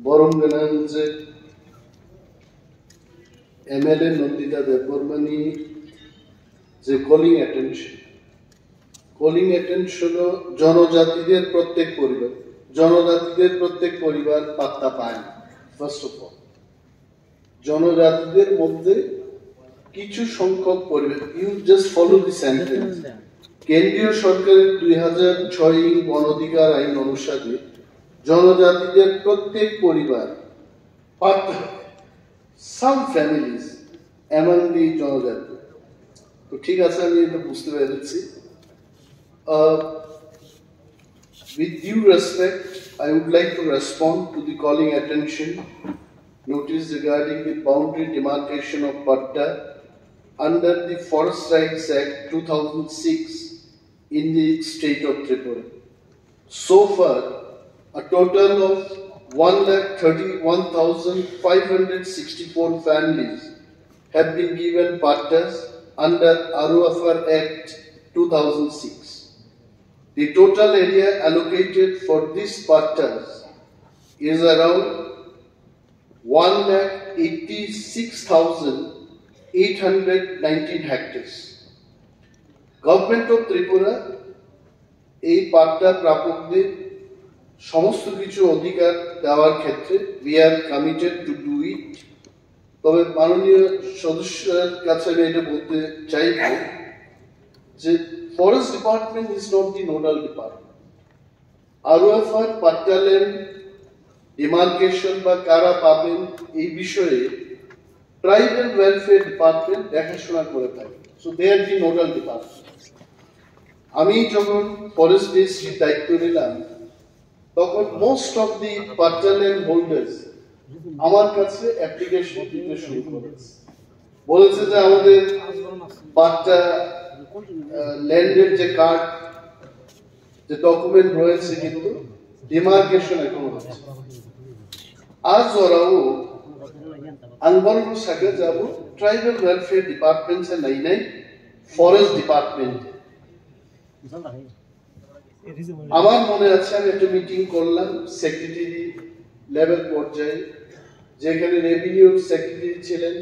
বরঙ্গনাঞ্জ MLA Nandita দেববর্মণী যে calling attention জনজাতিদের প্রত্যেক পরিবার পাত্তা পায় না। ফার্স্ট অফ অল জনজাতিদের মধ্যে কিছু সংখ্যক পরিবার, you just follow the sentence, কেন্দ্রীয় সরকারের 2006 বন অধিকার আইন অনুসারে জনজাতিদের প্রত্যেক পরিবার সাম ফ্যামিলিজ এমন জনজাতি। তো ঠিক আছে, আমি এটা বুঝতে পেরেছি। With due respect, I would like to respond to the calling attention notice regarding the boundary demarcation of Patta under the Forest Rights Act 2006 in the state of Tripura. So far, a total of 131,564 families have been given pattas under ROFR Act 2006. The total area allocated for these pattas is around 186,819 hectares. Government of Tripura এই পাট্টা প্রাপকদের সমস্ত কিছু অধিকার দেওয়ার ক্ষেত্রে we are committed to do it. তবে মাননীয় সদস্যের কাছে আমি এটা বলতে চাইব যে forest department is not the nodal department. ROFR patta land demarcation বা কারা পাবেন এই বিষয়ে ট্রাইবাল ওয়েলফেয়ার ডিপার্টমেন্ট দেখাশোনা করে থাকে। So they are the nodal department. আমি যখন ফরেস্ট মিনিস্ট্রির দায়িত্ব নিলাম তখন most of the patta land holders আমার কাছে অ্যাপ্লিকেশন দিতে শুরু করেছে, বলেছে যে আমাদের পাট্টা ল্যান্ডের যে কার্ড যে ডকুমেন্ট রয়েছে কিন্তু ডিমার্কেশন এখনো হচ্ছে। আজ ওরাও আঙ্গলু সাগে যাব ট্রাইবাল ওয়েলফেয়ার ডিপার্টমেন্টে নাই ফরেস্ট ডিপার্টমেন্টে। আমার মনে আছে আমি একটা মিটিং করলাম সেক্রেটারি লেভেল পর্যায়ে, যেখানে রেভিনিউ সেক্রেটারি ছিলেন,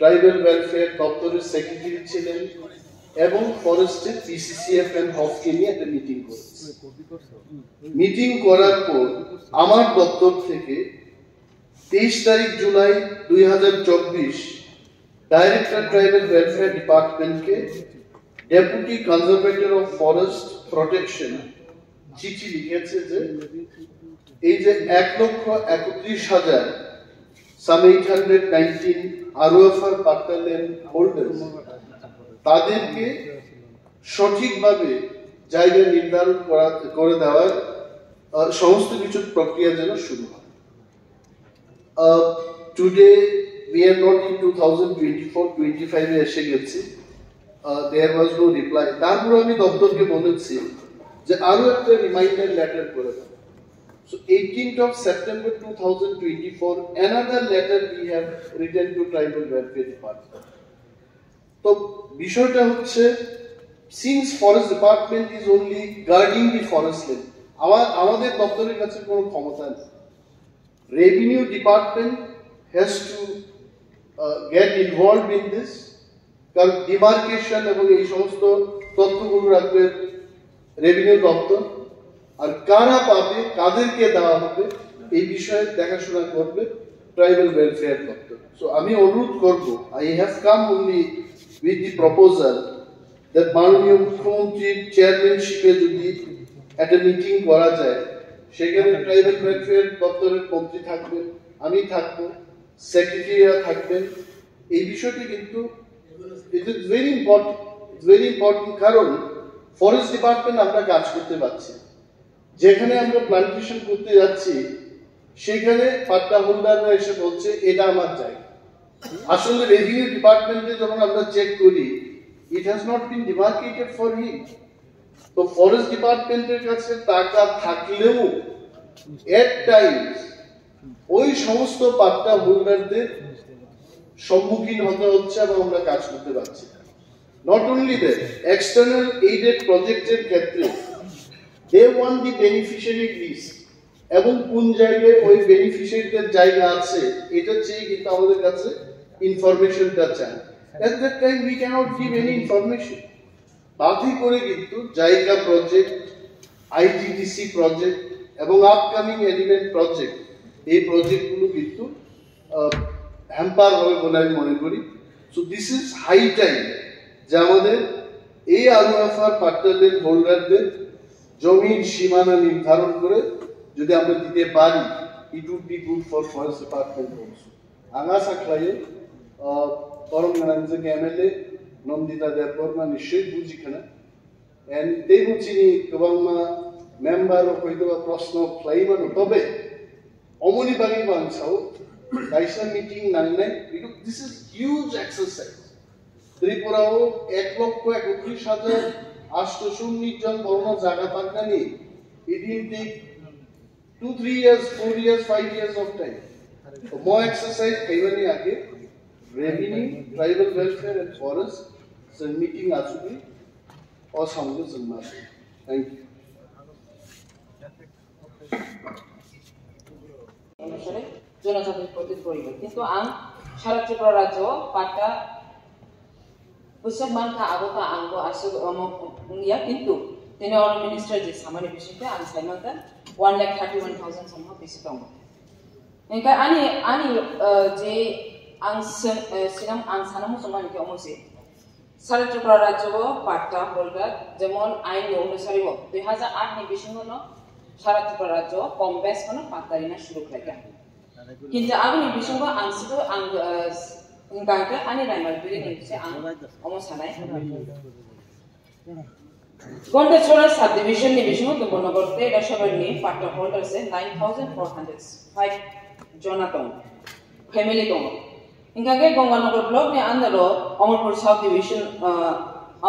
ট্রাইবাল ওয়েলফেয়ার দপ্তরের সেক্রেটারি ছিলেন এবং ফরেস্টের PCCF এন্ড হফকে নিয়ে একটা মিটিং করেছে। মিটিং করার পর আমার দপ্তর থেকে 23 তারিখ জুলাই 2024 ডাইরেক্টর ট্রাইবাল ওয়েলফেয়ার ডিপার্টমেন্টকে deputy conservator of forest protection চিঠি লিখেছে যে এই যে 1,31,000 some 819 ROFR পাট্টা ল্যান্ড হোল্ডার্স তাদেরকে সঠিকভাবে জায়গা নির্ধারণ করে দেওয়ার সমস্ত কিছু প্রক্রিয়া যেন শুরু হয়। Today we are not in 2024-25 এ এসে গেছি, there was no reply. তারপর আমি দপ্তরকে বলেছি যে আরো একটা রিমাইন্ডার লেটার করে দাও। So 18th of September 2024 another letter we have written to Tribal Welfare Department. তো বিষয়টা হচ্ছে since forest department is only guarding the forest land, আমাদের দপ্তরের কাছে কোনো ক্ষমতা নেই। Revenue department has to get involved in this, কারণ ডিমার্কেশন এবং এই সমস্ত তথ্যগুলো রাখবে রেভিনিউ দপ্তর, আর কারা পাবে কাদেরকে দেওয়া হবে এই বিষয়ে দেখাশোনা করবে ট্রাইবাল ওয়েলফেয়ার দপ্তর। সো আমি অনুরোধ করব, I have come only with the proposal that মাননীয় মুখ্যমন্ত্রীর চেয়ারম্যানশিপে যদি একটা মিটিং করা যায়, সেখানে ট্রাইবাল ওয়েলফেয়ার দপ্তরের মন্ত্রী থাকবেন, আমি থাকবো, সেক্রেটারিরা থাকবেন। এই বিষয়টি কিন্তু ইট ইজ ভেরি ইম্পর্টেন্ট, কারণ ফরেস্ট ডিপার্টমেন্ট আমরা কাজ করতে পারছি, যেখানে আমরা প্লান্টেশন করতে যাচ্ছি সেখানে পাট্টা হোল্ডাররা এসে বলছে এটা আমার জায়গা। আসলে রেভিনিউ ডিপার্টমেন্টে যখন আমরা চেক করি it has not been demarcated for him. তো ফরেস্ট ডিপার্টমেন্টের কাছে টাকা থাকলেও এট টাইমস ওই সমস্ত পাট্টা হোল্ডারদের সম্মুখীন হতে হচ্ছে এবং আমরা কাজ করতে পারছি। Not only that, external aided প্রজেক্টের ক্ষেত্রে they want the beneficiary list, এবং কোন জায়গায় ওই বেনিফিশিয়ারিদের জায়গা আছে এটা চেয়ে কিন্তু আমাদের কাছে ইনফরমেশনটা চায়। At that time we cannot give any information. বাকি করে কিন্তু জায়গা প্রজেক্ট, আইটিডিসি প্রজেক্ট এবং আপকামিং এলিমেন্ট প্রজেক্ট, এই প্রজেক্টগুলো কিন্তু হ্যাম্পার হবে বলে আমি মনে করি। So this is high time যে আমাদের এই আরওএফআর পাট্টাদের হোল্ডারদের জমির সীমানা নির্ধারণ করে যদি আমরা দিতে পারি, it would be good for forest department also. आङा साख्लायो तरंगनांजों एमएलए नंदिता देबबर्मा निश्चय बुजिखाना एंड they बुजिनि गोबांमा मेम्बार हयतोबा प्रश्न खालामो तबे अमनि बागै बांसाव कायसा मीटिंग नांनाय because this is huge exercise. त्रिपुराव 1,31,819 जन बर्मा जागा पाकनानि it will take 2, 3 years, 4 years, 5 years of time. More exercise kaiwani aage revenue, tribal welfare and forest so meeting asubhi or samge sanma. Thank you. অনুসারে জনজাতির প্রতি পরিবার কিন্তু আং সারা ত্রিপুরা রাজ্য পাটা বুসক মানকা আগতা আংগো আসু ইয়া কিন্তু তিনি অন মিনিস্টার যে সামানি বিষয়তে আং সাইমানতা 1,31,000 সমহ বেশি দङ। Engkau ani je sinam sanamu semua ni omosi. Salah Tripura Rajya Patta holder jemon ain অনুসারে 2008 ni bishingono salah Tripura Rajya Congress kono pattarina shuru kaya. Kinja agu ni bishingo angsido engkau ani raimal biri ni se ang omosanai. Gonda Chora subdivision ni bishingo Dumbonogorte dashabar ni Patta holder se 9,405 Jonathan family dong. Ingkage Gonganagar block ni andalo Amarpur South Division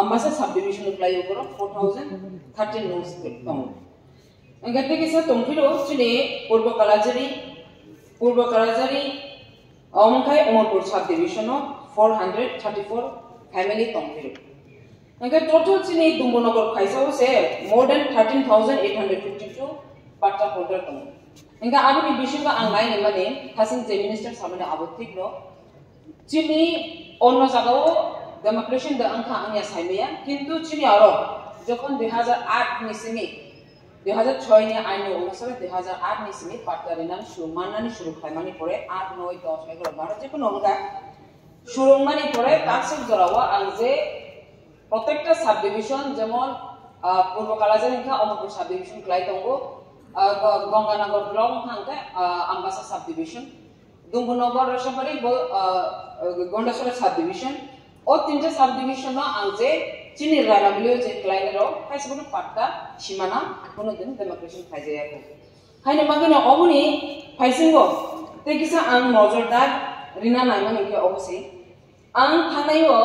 Ambasa subdivision flyover 4,013 notes dong. Ingkate kisa tongpilo chini Purba Kalajari Amangkai Amarpur subdivision 434 family tongpilo. Ingkate total chini Dumbonogor kaisa se more than 13,852 patta holder dong. Engkau abu ni bishinga online emane kasing je minister samane abotik lo chini onno jagao democration da angka anya saimaya kintu chini aro jokhon 2008 ni simi 2006 ni ain onusare 2008 ni simi patarinan surmanani shuru khaimani pore 8 9 10 11 12 jekono onka surumani pore taksuk jorawa angje protekta subdivision jemon purbo kalajari engka omopur subdivision klai tongo Gonganagar block hangke Ambasa subdivision, Dumbonogor Rashapari Gondasora subdivision, or Tinja subdivision no angje chini Ranabilio je Kleinero, Kaisabun Patta, Shimana, Punodin democration Kajayako. Haine Magana Omuni, Paisingo, Tekisa ang Mojordar, Rina Naiman Obosi, Ang Tanaiwo,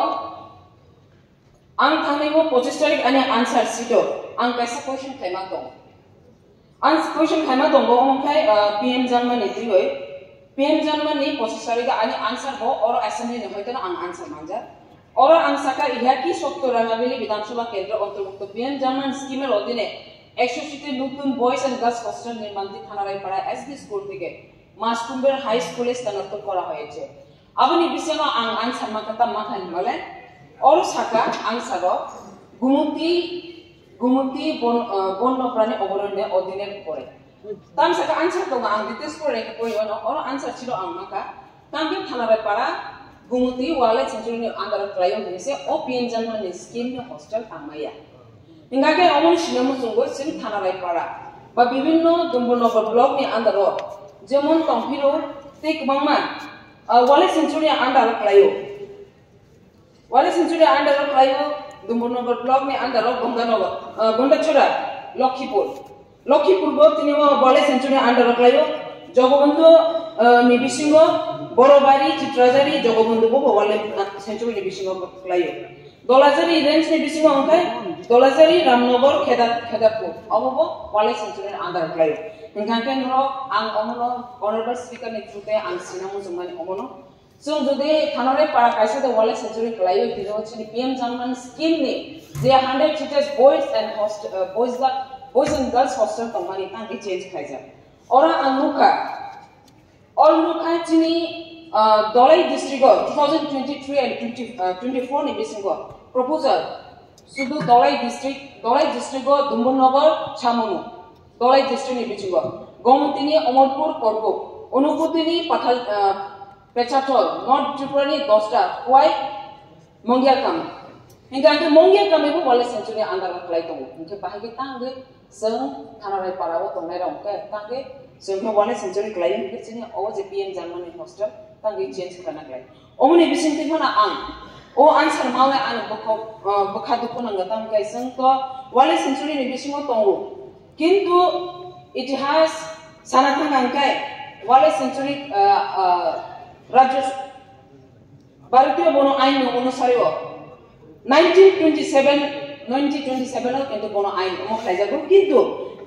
Pochesteric and answer Sito, Ang Kaisa question Kaimato. Question khaima dongo omkai PM Janman ni tioi PM Janman ni posisari ga ani answer ho or assembly ni hoitana ang answer manja or ang saka ihaki sotto ranabili বিধানসভা কেন্দ্র অন্তর্ভুক্ত PM Janman স্কিমের অধীনে 100 নতুন boys and girls hostel নির্মাণটি Thanaraipara SD school থেকে মাসকুম্বের high স্কুলে স্থানান্তর করা হয়েছে abani bisema ang answer makata makan male or saka answer Gumuti bonno prane oborone odiner pore. Tam saka answer to ang details pore ko yono or answer chilo ang maka. Tamkin thanare para Gumuti wale century andar klayo dinise o PN Janman scheme ni hostel amaya. Ingage omon shinamu sungo sim thanare para. Ba bibinno Dumbonogor block ni andaro jemon tongpiro tek bangma wale century andar klayo. Wale century andar klayo Dumbonogor block ni andaro Gondachora Lokhipur bo tiniwa bole century andaro klayo Jogobandhu ni bishingo Borobari Chitrazari Jogobandhu bo wale century ni bishingo klayo Dolazari range ni bishingo angkai Dolazari Ramnogor Khedarpur obo wale century andaro klayo ingkanken ro ang omono honorable speaker ni trute ang sinamu jumani omono So today Thanare para kaisa the wale century klayo dijo chini PM Janman scheme ni they 100 teachers boys and girls hostel company tangi change khaija Ora Anuka. All Nuka Chini Dolai District 2023 and 24 ni bisingo proposal. Sudu Dolai District Dumbunnagar Chamunu. Dolai District ni bisingo. Gomutini Omorpur Korbo. Onuputini Pechatol. Not Tripurani Dosta. Why? Mongiakam. Hingga Mongiakam ibu wala century anggar kelai tong. Mungkin bahagi tangge seng thanarai parawo tong nai rong ke tangge seng wala century kelai mungkin sini awas PM Germany hostel tangge change kerana kelai. Omuni bising ti mana ang. O answer mawe an bekhadu pun angga tang kai seng to wala century ni bising o tongu. Kintu itihas sanatang angkai wala century Rajya Bharatiya Bono Ain অনুসারেও 1927 কিন্তু বন আইন অমক লাইজাগো কিন্তু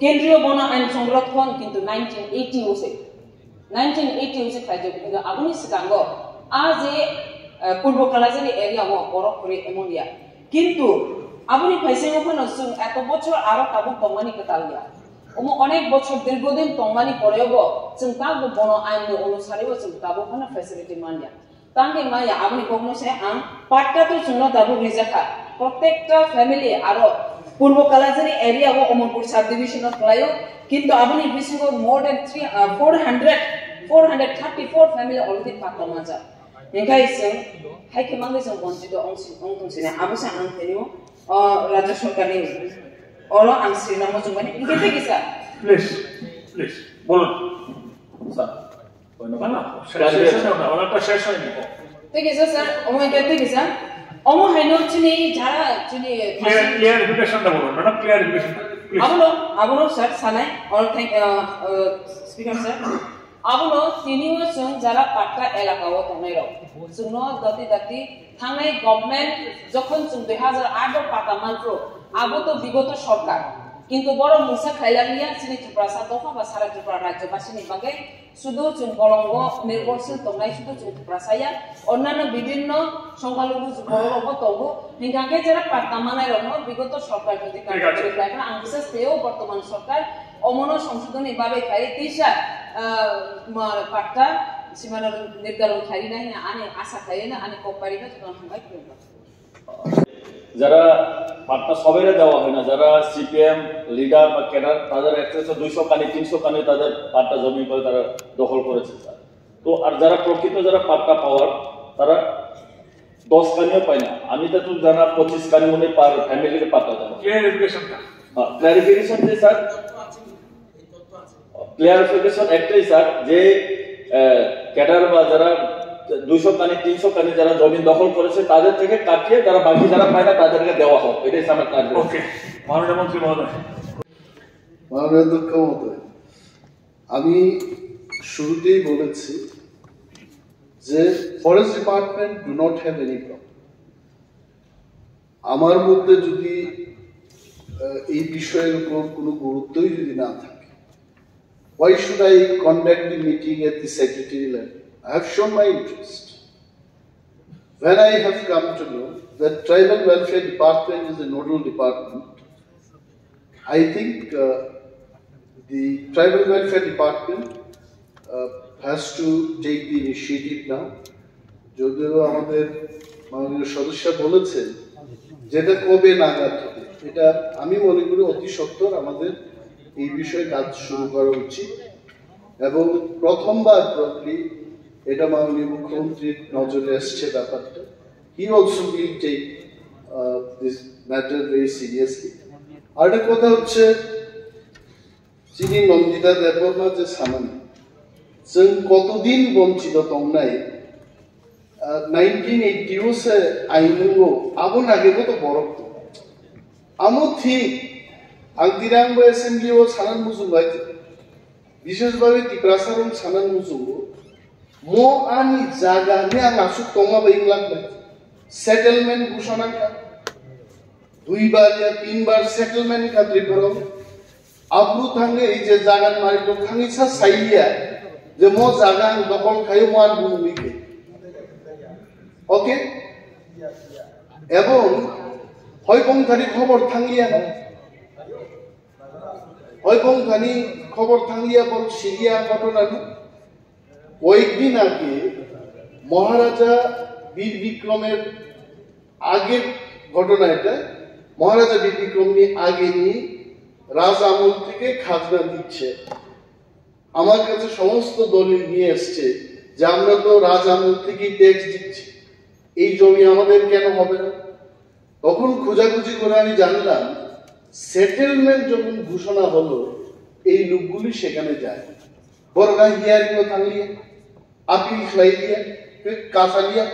কেন্দ্রীয় বন আইন সংরক্ষণ কিন্তু 1980 ওসে খাইজাগো কিন্তু আগুনি সিকাঙ্গ আজ এ পূর্ব কালাজারি এরিয়া ও বড় করে এমনিয়া কিন্তু আগুনি ফাইসিং ওখানে এত বছর আরো কাবু তমানি কাতালিয়া ওমো অনেক বছর দীর্ঘদিন তমানি পরেও जों কাবু বন আইন অনুসারেও जों কাবু খানা ফ্যাসিলিটি মানিয়া Tangge maya abni kogno se ang patta to sunno dabu rizaka protecta family aro purbo kalajari area go Omarpur subdivision of Klayo kintu abni bisingo more than 434 family already patta maja enkai sing haike mangai sing bonchito ong sine abusa ang tenio Rajya Sarkar ni oro ang sinamo jungani ingete kisa please bolon sir Mana? Orang শেষ হয়নি ঠিক আছে sir ওমে কেতে গেছে ওমো হাইনো চিনি যারা চিনি clear এডুকেশনটা বলুন না ক্লিয়ার এডুকেশন প্লিজ আবনো sir Sanai or thank speaker sir আবনো তিনিও जों যারা পাটকা এলাকাও তনাইরো जोंनो দাতি থাংনাই গভর্নমেন্ট যখন जों 2008 পাটা মাত্র আবো তো বিগত সরকার কিন্তু বড় মুসা খাইলানিয়া চিনি ত্রিপুরা দফা বা সারা ত্রিপুরা রাজ্যবাসীর বাগে শুধু जों বলঙ্গ নির্ভরশীল তংনাই শুধু जों ত্রিপুরা অন্যান্য বিভিন্ন সংখ্যালঘু বড় তবু হিংগাকে যারা পার্তামানায় রহ বিগত সরকার যদি কার্যকরী প্রায় আং বিশেষ তেও বর্তমান সরকার অমন সংশোধনী ভাবে খাই দিশা পাট্টা সীমানা নির্ধারণ খাই না আনে আশা খাই না আনে কোপারি না তখন হাঙ্গাই প্রয়োগ যারা পাট্টা সবাইরে দেওয়া হয় না যারা সিপিএম লিডার বা ক্যাডার তাদের অ্যাক্সেস 200 কানি 300 কানি তাদের পাট্টা জমি করে তারা দখল করেছে তো আর যারা প্রকৃত যারা পাট্টা পাওয়ার তারা 10 কানিও পায় না আমি তো জানা 25 কানি মনে পার ফ্যামিলির পাট্টা দেয় ক্লিয়ারিফিকেশনটা ক্লারিফিকেশন যে স্যার ক্লিয়ারিফিকেশন একটাই স্যার যে ক্যাডার বা যারা 200 কানি 300 কানি যারা জমি দখল করেছে তাদের থেকে কাটিয়ে যারা বাকি যারা পায় না তাদেরকে দেওয়া হোক এটাই আমার কাজ ওকে মাননীয় মন্ত্রী মহোদয় মাননীয় অধ্যক্ষ মহোদয় আমি শুরুতেই বলেছি যে forest department do not have any problem আমার মধ্যে যদি এই বিষয়ের উপর কোনো গুরুত্বই যদি না থাকে why should I conduct the meeting at the secretary level? I have shown my interest. When I have come to know that Tribal Welfare Department is a nodal department, I think the Tribal Welfare Department has to take the initiative now. যদিও আমাদের মাননীয় সদস্য বলেছেন যেটা কবে নাগাদ হবে এটা আমি মনে করি অতি সত্বর আমাদের এই বিষয়ে কাজ শুরু করা উচিত এবং প্রথমবার প্রবলি এটা মাননীয় মুখ্যমন্ত্রীর নজরে আসছে ব্যাপারটা he also will take this matter very seriously আরেকটা কথা হচ্ছে যিনি নন্দিতা দেববর্মা যে সামান্য जों কতদিন বঞ্চিত তংনাই 1980 से आइनुगो आबो नागेबो तो बरक আমো ঠিক आं दिरांबो एसेम्बली ও সানান মুজুবাই বিশেষভাবে টিপ্রাসারম সানান মুজুবো মো আনি জায়গা নে আং আসু তংমা বাইংলাক সেটেলমেন্ট ঘোষণা কা দুইবার या তিনবার সেটেলমেন্ট কা ত্রিপুরা আব্রু থাঙ্গে এই যে জায়গা মারিটো খাঙ্গিছা সাইলিয়া যে মো জায়গা দখল খাইও মান ভূমিকে ওকে এবং হয়পংথারি খবর থাঙ্গিয়া না এবং খানি খবর থাকলিয়া বল সিরিয়া ঘটনা না কয়েকদিন আগে মহারাজা বীর বিক্রমের আগের ঘটনা এটা মহারাজা বীর বিক্রম নিয়ে আগে নিয়ে রাজ আমল থেকে খাজনা দিচ্ছে আমার কাছে সমস্ত দলিল নিয়ে এসছে যে আমরা তো রাজ আমল থেকেই ট্যাক্স দিচ্ছি এই জমি আমাদের কেন হবে না তখন খোঁজাখুঁজি করে আমি জানলাম সেটেলমেন্ট যখন ঘোষণা হলো এই লোকগুলি সেখানে যায় বড়রা হিয়ারিং থাকলিয়া আপিল খাইলিয়া কাঁচালিয়া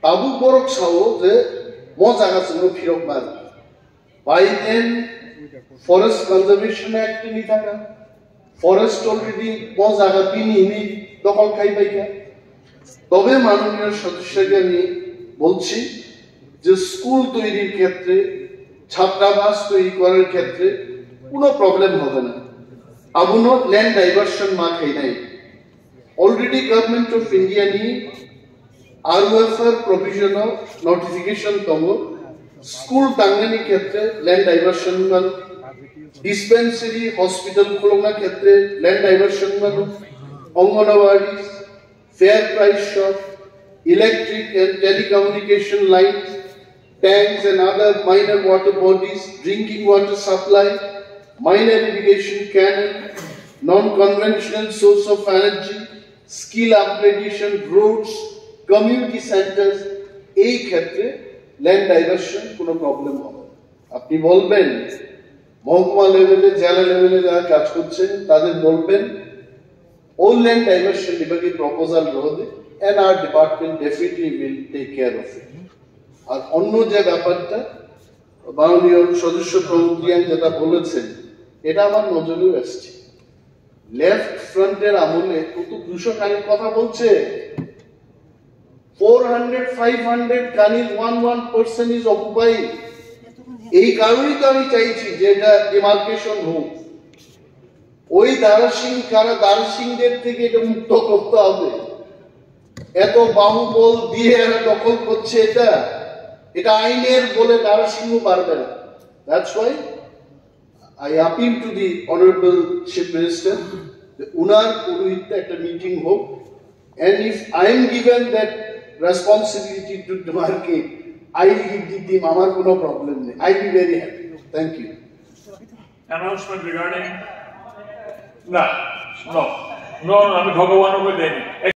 তাবু বরক সাও যে মজা গাছ ফিরক মার বাই দেন ফরেস্ট কনজারভেশন অ্যাক্ট নি থাকা ফরেস্ট অলরেডি জায়গা পিনি দখল খাই পাইকা তবে মাননীয় সদস্যকে আমি বলছি যে স্কুল তৈরির ক্ষেত্রে ছাত্রাবাস তৈরি করার ক্ষেত্রে কোনো প্রবলেম হবে না আবুনো ল্যান্ড ডাইভার্সন মা খাই নাই অলরেডি গভর্নমেন্ট অফ ইন্ডিয়া নি আরওএফআর প্রভিশনাল নোটিফিকেশন তম স্কুল টাঙ্গানি ক্ষেত্রে ল্যান্ড ডাইভার্সন মান ডিসপেন্সারি হসপিটাল খোলনা ক্ষেত্রে ল্যান্ড ডাইভার্সন মান anganwadi fair price shop electric and telecommunication lines tanks and other minor water bodies, drinking water supply, minor irrigation canal, non-conventional source of energy, skill upgradation, roads, community centers, এই ক্ষেত্রে land diversion কোনো problem হবে আপনি বলবেন মহকুমা লেভেলে জেলা লেভেলে যারা কাজ করছেন তাদের বলবেন all land diversion বিভাগে প্রপোজাল রোদে and our department definitely will take care of it আর অন্য যে ব্যাপারটা মাননীয় সদস্য প্রমুখিয়ান যেটা বলেছেন এটা আমার নজরেও আসছে লেফট ফ্রন্টের আমলে কত 200 কানির কথা বলছে 400-500 কানির 1% ইজ অকুপাইড এই কারণেই তো আমি চাইছি যে এটা ডিমার্কেশন হোক ওই দারাসিংদের থেকে এটা মুক্ত করতে হবে এত বাহুবল দিয়ে এরা দখল করছে এটা আইনের বলে দারাসিংহ পারবে না that's why I appeal to the honourable chief minister উনার পুরোহিতে একটা মিটিং হোক and if I am given that responsibility to demarcate I will give them আমার কোনো প্রবলেম নেই I will be very happy thank you announcement regarding no আমি ভগবানও দেয়নি